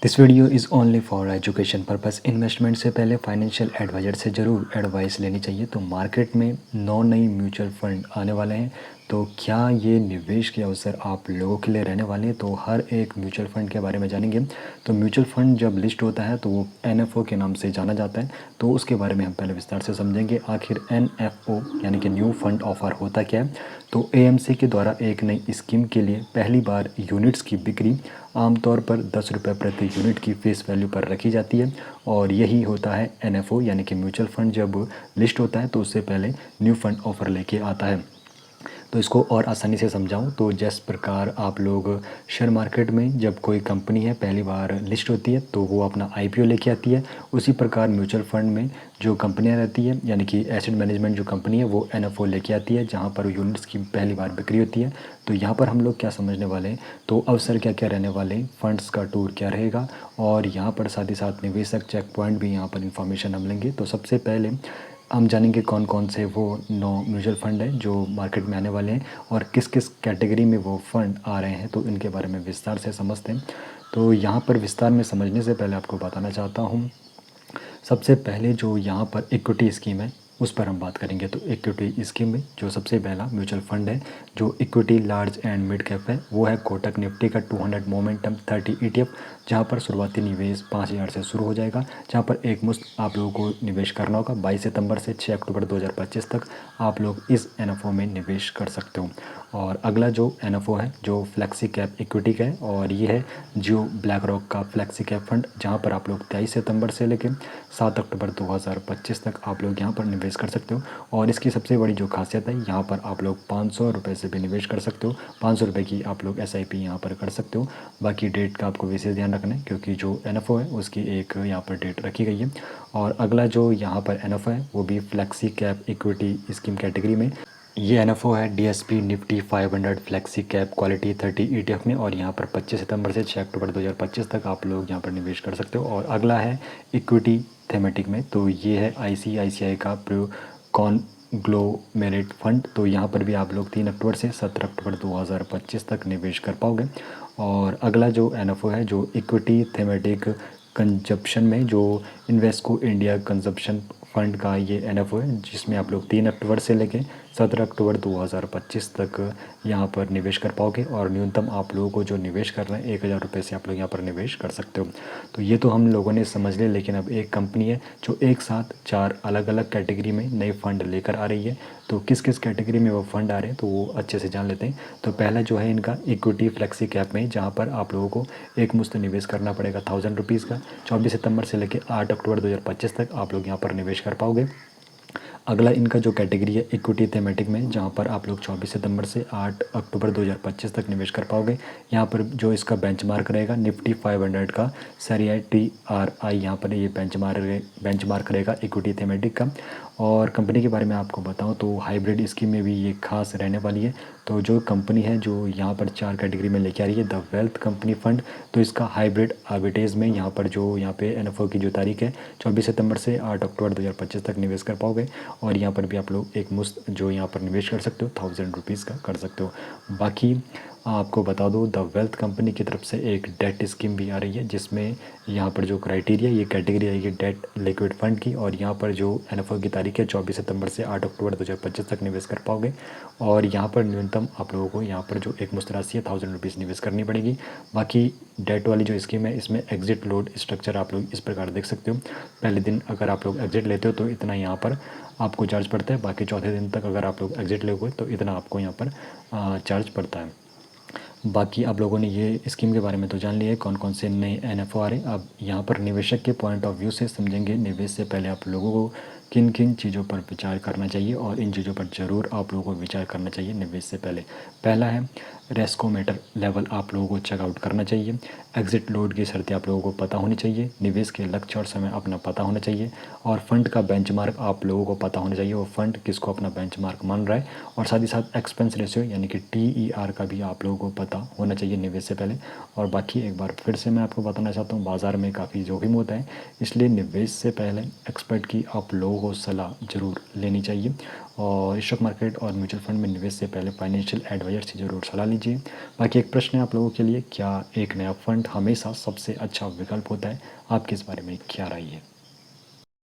This video is only for education purpose. Investment से पहले financial adviser से ज़रूर एडवाइस लेनी चाहिए। तो मार्केट में 9 नई म्यूचुअल फंड आने वाले हैं, तो क्या ये निवेश के अवसर आप लोगों के लिए रहने वाले हैं? तो हर एक म्यूचुअल फ़ंड के बारे में जानेंगे। तो म्यूचुअल फ़ंड जब लिस्ट होता है तो वो एनएफओ के नाम से जाना जाता है, तो उसके बारे में हम पहले विस्तार से समझेंगे। आखिर एनएफओ यानी कि न्यू फंड ऑफर होता क्या है? तो एएमसी के द्वारा एक नई स्कीम के लिए पहली बार यूनिट्स की बिक्री आमतौर पर 10 रुपये प्रति यूनिट की फेस वैल्यू पर रखी जाती है, और यही होता है एनएफओ यानी कि म्यूचुअल फंड जब लिस्ट होता है तो उससे पहले न्यू फंड ऑफर लेके आता है। तो इसको और आसानी से समझाऊं तो जिस प्रकार आप लोग शेयर मार्केट में जब कोई कंपनी है पहली बार लिस्ट होती है तो वो अपना आईपीओ लेके आती है, उसी प्रकार म्यूचुअल फंड में जो कंपनियां रहती है यानी कि एसेट मैनेजमेंट जो कंपनी है वो एनएफओ लेके आती है, जहां पर यूनिट्स की पहली बार बिक्री होती है। तो यहाँ पर हम लोग क्या समझने वाले हैं, तो अवसर क्या क्या रहने वाले हैं, फंड्स का टूर क्या रहेगा, और यहाँ पर साथ ही साथ निवेशक चेक पॉइंट भी यहाँ पर इंफॉर्मेशन हम लेंगे। तो सबसे पहले हम जानेंगे कौन कौन से वो 9 म्यूचुअल फंड हैं जो मार्केट में आने वाले हैं और किस किस कैटेगरी में वो फंड आ रहे हैं, तो इनके बारे में विस्तार से समझते हैं। तो यहाँ पर विस्तार में समझने से पहले आपको बताना चाहता हूँ, सबसे पहले जो यहाँ पर इक्विटी स्कीम है उस पर हम बात करेंगे। तो इक्विटी स्कीम में जो सबसे पहला म्यूचुअल फंड है जो equity large and mid cap है वो है कोटक निफ्टी का 200 मोमेंटम 30 ईटीएफ, जहाँ पर शुरुआती निवेश 5,000 से शुरू हो जाएगा, जहाँ पर एक मुश्त आप लोगों को निवेश करना होगा। 22 सितंबर से 6 अक्टूबर 2025 तक आप लोग इस एनएफओ में निवेश कर सकते हो। और अगला जो एनएफओ है जो फ्लेक्सी कैप इक्विटी का है, और ये है जियो ब्लैक रॉक का फ्लेक्सी कैप फंड, जहाँ पर आप लोग 23 सितंबर से लेकर 7 अक्टूबर 2025 तक आप लोग यहाँ पर निवेश कर सकते हो। और इसकी सबसे बड़ी जो खासियत है, यहाँ पर आप लोग 500 रुपये से भी निवेश कर सकते हो। 500 रुपये की आप लोग एसआईपी यहाँ पर कर सकते हो। बाकी डेट का आपको विशेष ध्यान रखना है क्योंकि जो एनएफओ है उसकी एक यहाँ पर डेट रखी गई है। और अगला जो यहाँ पर एनएफओ है वो भी flexi cap equity scheme category में, ये एनएफओ है DSP Nifty 500 flexi cap quality 30 ETF में, और यहाँ पर 25 सितंबर से 6 अक्टूबर 2025 तक आप लोग यहाँ पर निवेश कर सकते हो। और अगला है इक्विटी थेमेटिक में, तो ये है आईसीआईसीआई का प्रो कॉन्ग्लोमेरेट फंड, तो यहाँ पर भी आप लोग 3 अक्टूबर से 17 अक्टूबर 2025 तक निवेश कर पाओगे। और अगला जो एनएफओ है जो इक्विटी थेमेटिक कंजप्शन में जो इन्वेस्को इंडिया कंजप्शन फंड का ये एनएफओ है, जिसमें आप लोग 3 अक्टूबर से लेके 17 अक्टूबर 2025 तक यहाँ पर निवेश कर पाओगे। और न्यूनतम आप लोगों को जो निवेश करना है 1,000 रुपये से आप लोग यहाँ पर निवेश कर सकते हो। तो ये तो हम लोगों ने समझ लिया, लेकिन अब एक कंपनी है जो एक साथ 4 अलग अलग कैटेगरी में नए फंड लेकर आ रही है, तो किस किस कैटेगरी में वो फंड आ रहे हैं तो वो अच्छे से जान लेते हैं। तो पहला जो है इनका इक्विटी फ्लेक्सी कैप में, जहाँ पर आप लोगों को एक मुश्त निवेश करना पड़ेगा 1000 रुपीज़ का। 24 सितंबर से लेकर 8 अक्टूबर 2025 तक आप लोग यहाँ पर निवेश कर पाओगे। अगला इनका जो कैटेगरी है इक्विटी थेमेटिक में, जहाँ पर आप लोग 24 सितंबर से 8 अक्टूबर 2025 तक निवेश कर पाओगे। यहाँ पर जो इसका बेंचमार्क रहेगा निफ्टी 500 का सरिया TRI, यहाँ पर ये बेंचमार्क रहेगा इक्विटी थेमेटिक का। और कंपनी के बारे में आपको बताऊं तो हाइब्रिड स्कीम में भी ये खास रहने वाली है। तो जो कंपनी है जो यहाँ पर 4 कैटेगरी में लेके आ रही है द वेल्थ कंपनी फंड, तो इसका हाइब्रिड आर्बिट्रेज में यहाँ पर जो यहाँ पे एनएफओ की जो तारीख है 24 सितंबर से 8 अक्टूबर 2025 तक निवेश कर पाओगे। और यहाँ पर भी आप लोग एक मुश्त जो यहाँ पर निवेश कर सकते हो 1000 रुपीज़ का कर सकते हो। बाकी आपको बता दो द वेल्थ कंपनी की तरफ से एक डेट स्कीम भी आ रही है, जिसमें यहाँ पर जो क्राइटेरिया ये कैटेगरी आएगी डेट लिक्विड फंड की, और यहाँ पर जो एनएफओ की तारीख है 24 सितंबर से 8 अक्टूबर 2025 तक निवेश कर पाओगे। और यहाँ पर न्यूनतम आप लोगों को यहाँ पर जो एक मुश्त राशि है 1000 रुपीज़ निवेश करनी पड़ेगी। बाकी डेट वाली जो स्कीम है इसमें एग्जिट लोड स्ट्रक्चर आप लोग इस प्रकार देख सकते हो। पहले दिन अगर आप लोग एग्जिट लेते हो तो इतना यहाँ पर आपको चार्ज पड़ता है, बाकी चौथे दिन तक अगर आप लोग एग्जिट लोगे तो इतना आपको यहाँ पर चार्ज पड़ता है। बाकी आप लोगों ने ये स्कीम के बारे में तो जान लिया है कौन कौन से नए एनएफओ आ रहे हैं। अब यहाँ पर निवेशक के पॉइंट ऑफ व्यू से समझेंगे निवेश से पहले आप लोगों को किन किन चीज़ों पर विचार करना चाहिए, और इन चीज़ों पर ज़रूर आप लोगों को विचार करना चाहिए निवेश से पहले। पहला है रेस्कोमीटर लेवल आप लोगों को चेकआउट करना चाहिए। एग्जिट लोड की शर्तें आप लोगों को पता होनी चाहिए। निवेश के लक्ष्य और समय अपना पता होना चाहिए। और फंड का बेंचमार्क आप लोगों को पता होना चाहिए, वो फंड किसको अपना बेंचमार्क मान रहा है। और साथ ही साथ एक्सपेंस रेशियो यानी कि TER का भी आप लोगों को पता होना चाहिए निवेश से पहले। और बाकी एक बार फिर से मैं आपको बताना चाहता हूँ, बाज़ार में काफ़ी जोखिम होता है, इसलिए निवेश से पहले एक्सपर्ट की आप लोगों को सलाह ज़रूर लेनी चाहिए। और स्टॉक मार्केट और म्यूचुअल फंड में निवेश से पहले फाइनेंशियल एडवाइजर से ज़रूर सलाह लीजिए। लीजिए। बाकी एक प्रश्न है आप लोगों के लिए, क्या एक नया फंड हमेशा सबसे अच्छा विकल्प होता है? आपकी इस बारे में क्या राय है?